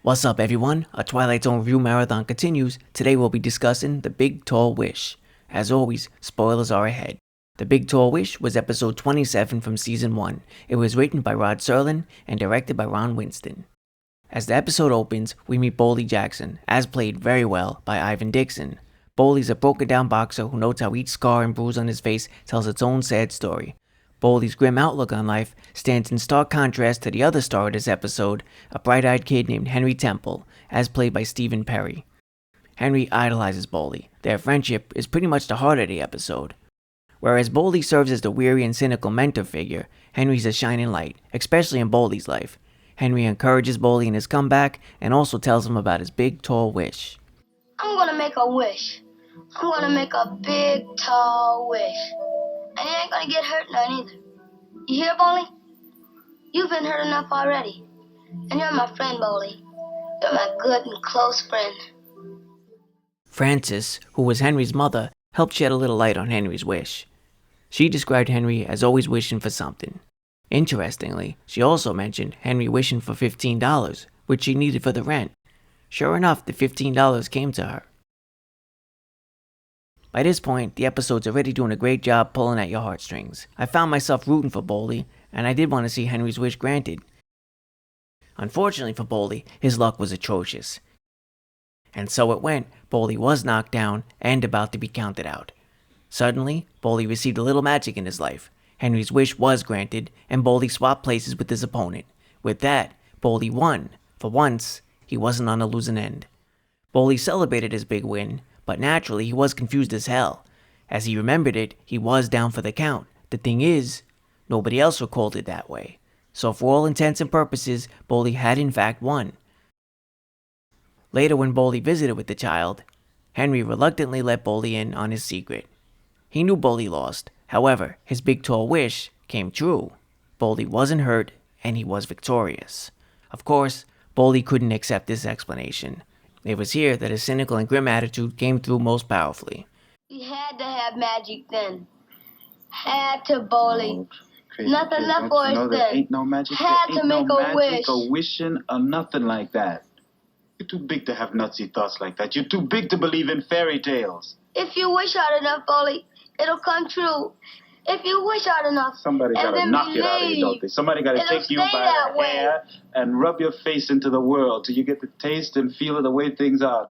What's up, everyone? A Twilight Zone Review Marathon continues. Today we'll be discussing The Big Tall Wish. As always, spoilers are ahead. The Big Tall Wish was episode 27 from season 1. It was written by Rod Serling and directed by Ron Winston. As the episode opens, we meet Bolie Jackson, as played very well by Ivan Dixon. Bolie's a broken down boxer who notes how each scar and bruise on his face tells its own sad story. Bolie's grim outlook on life stands in stark contrast to the other star of this episode, a bright-eyed kid named Henry Temple, as played by Stephen Perry. Henry idolizes Bolie. Their friendship is pretty much the heart of the episode. Whereas Bolie serves as the weary and cynical mentor figure, Henry's a shining light, especially in Bolie's life. Henry encourages Bolie in his comeback and also tells him about his big, tall wish. I'm gonna make a wish. I'm gonna make a big, tall wish. And you ain't gonna get hurt none either. You hear, Bolie? You've been hurt enough already. And you're my friend, Bolie. You're my good and close friend. Frances, who was Henry's mother, helped shed a little light on Henry's wish. She described Henry as always wishing for something. Interestingly, she also mentioned Henry wishing for $15, which she needed for the rent. Sure enough, the $15 came to her. By this point, the episode's already doing a great job pulling at your heartstrings. I found myself rooting for Bolie, and I did want to see Henry's wish granted. Unfortunately for Bolie, his luck was atrocious. And so it went. Bolie was knocked down and about to be counted out. Suddenly, Bolie received a little magic in his life. Henry's wish was granted, and Bolie swapped places with his opponent. With that, Bolie won. For once, he wasn't on a losing end. Bolie celebrated his big win, but naturally he was confused as hell. As he remembered it, he was down for the count. The thing is, nobody else recalled it that way. So for all intents and purposes, Bolie had in fact won. Later, when Bolie visited with the child, Henry reluctantly let Bolie in on his secret. He knew Bolie lost. However, his big tall wish came true. Bolie wasn't hurt, and he was victorious. Of course, Bolie couldn't accept this explanation. It was here that his cynical and grim attitude came through most powerfully. We had to have magic then. Had to, Bolie. Nothing left for us there then. ain't no magic. Had There to ain't make no a magic wish. or wishing or nothing like that. You're too big to have nutsy thoughts like that. You're too big to believe in fairy tales. If you wish hard enough, Bolie, it'll come true. If you wish hard enough, Somebody and gotta then knock it out of you, don't they? Somebody gotta It'll take you stay by that the way. hair and rub your face into the world till you get the taste and feel of the way things are.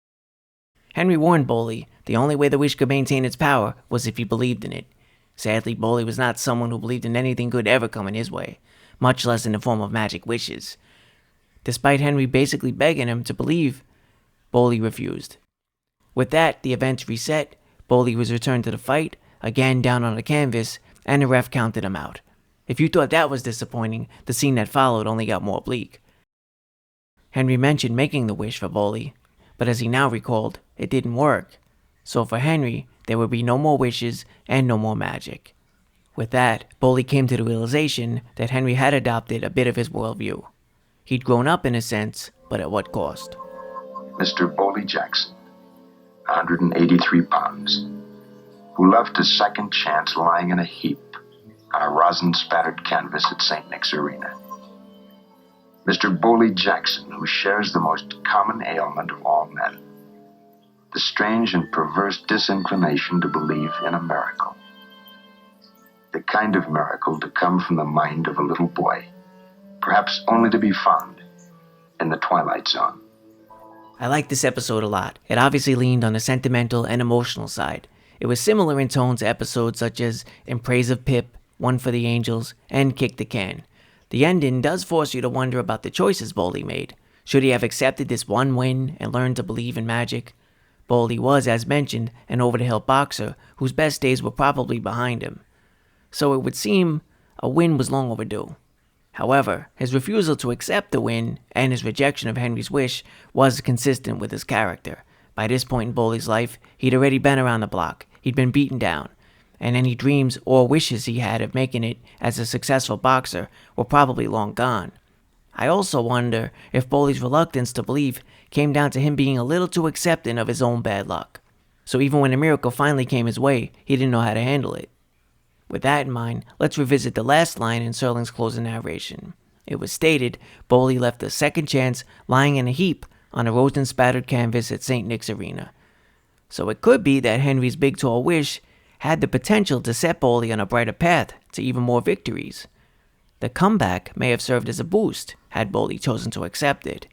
Henry warned Bolie the only way the wish could maintain its power was if he believed in it. Sadly, Bolie was not someone who believed in anything good ever coming his way, much less in the form of magic wishes. Despite Henry basically begging him to believe, Bolie refused. With that, the events reset. Bolie was returned to the fight, again down on the canvas, and the ref counted him out. If you thought that was disappointing, the scene that followed only got more bleak. Henry mentioned making the wish for Bolie, but as he now recalled, it didn't work. So for Henry, there would be no more wishes and no more magic. With that, Bolie came to the realization that Henry had adopted a bit of his worldview. He'd grown up in a sense, but at what cost? Mr. Bolie Jackson, 183 pounds, who left his second chance lying in a heap on a rosin-spattered canvas at St. Nick's Arena. Mr. Bolie Jackson, who shares the most common ailment of all men, the strange and perverse disinclination to believe in a miracle. The kind of miracle to come from the mind of a little boy, perhaps only to be found in the Twilight Zone. I liked this episode a lot. It obviously leaned on the sentimental and emotional side. It was similar in tone to episodes such as In Praise of Pip, One for the Angels, and Kick the Can. The ending does force you to wonder about the choices Bolie made. Should he have accepted this one win and learned to believe in magic? Bolie was, as mentioned, an over-the-hill boxer whose best days were probably behind him. So it would seem a win was long overdue. However, his refusal to accept the win and his rejection of Henry's wish was consistent with his character. By this point in Bolie's life, he'd already been around the block. He'd been beaten down, and any dreams or wishes he had of making it as a successful boxer were probably long gone. I also wonder if Bolie's reluctance to believe came down to him being a little too accepting of his own bad luck. So even when a miracle finally came his way, he didn't know how to handle it. With that in mind, let's revisit the last line in Serling's closing narration. It was stated Bolie left a second chance lying in a heap on a rosin-spattered canvas at St. Nick's Arena. So it could be that Henry's big tall wish had the potential to set Bolie on a brighter path to even more victories. The comeback may have served as a boost had Bolie chosen to accept it.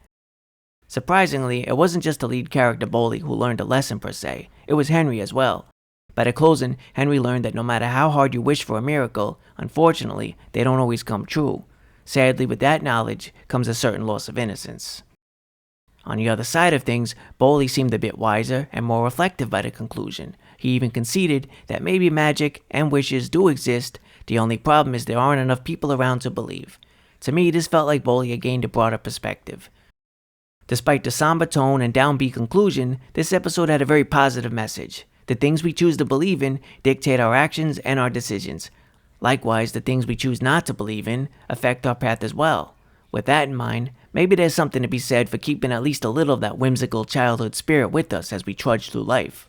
Surprisingly, it wasn't just the lead character Bolie who learned a lesson per se, it was Henry as well. By the closing, Henry learned that no matter how hard you wish for a miracle, unfortunately, they don't always come true. Sadly, with that knowledge comes a certain loss of innocence. On the other side of things, Bolie seemed a bit wiser and more reflective by the conclusion. He even conceded that maybe magic and wishes do exist, the only problem is there aren't enough people around to believe. To me, this felt like Bolie had gained a broader perspective. Despite the somber tone and downbeat conclusion, this episode had a very positive message. The things we choose to believe in dictate our actions and our decisions. Likewise, the things we choose not to believe in affect our path as well. With that in mind, maybe there's something to be said for keeping at least a little of that whimsical childhood spirit with us as we trudge through life.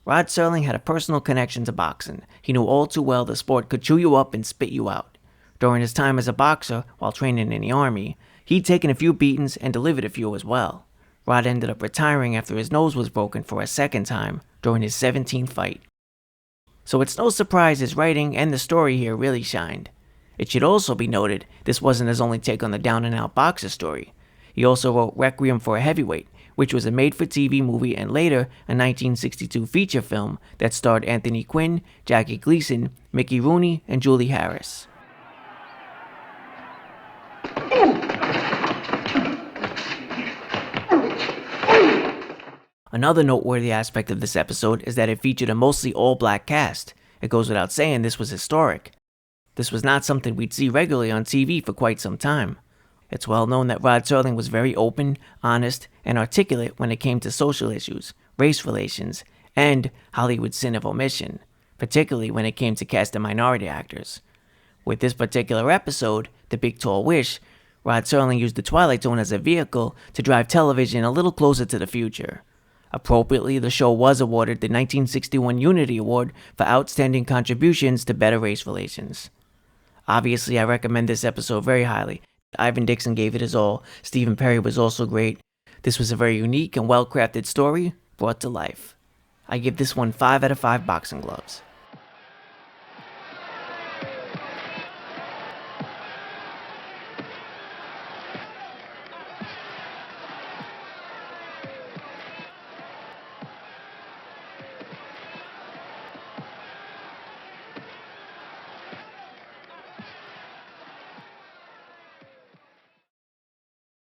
Rod Serling had a personal connection to boxing. He knew all too well the sport could chew you up and spit you out. During his time as a boxer, while training in the Army, he'd taken a few beatings and delivered a few as well. Rod ended up retiring after his nose was broken for a second time during his 17th fight. So it's no surprise his writing and the story here really shined. It should also be noted this wasn't his only take on the down-and-out boxer story. He also wrote Requiem for a Heavyweight, which was a made-for-TV movie and later a 1962 feature film that starred Anthony Quinn, Jackie Gleason, Mickey Rooney, and Julie Harris. Another noteworthy aspect of this episode is that it featured a mostly all-black cast. It goes without saying this was historic. This was not something we'd see regularly on TV for quite some time. It's well known that Rod Serling was very open, honest, and articulate when it came to social issues, race relations, and Hollywood's sin of omission, particularly when it came to casting minority actors. With this particular episode, The Big Tall Wish, Rod Serling used the Twilight Zone as a vehicle to drive television a little closer to the future. Appropriately, the show was awarded the 1961 Unity Award for outstanding contributions to better race relations. Obviously, I recommend this episode very highly. Ivan Dixon gave it his all. Stephen Perry was also great. This was a very unique and well-crafted story brought to life. I give this one 5 out of 5 boxing gloves.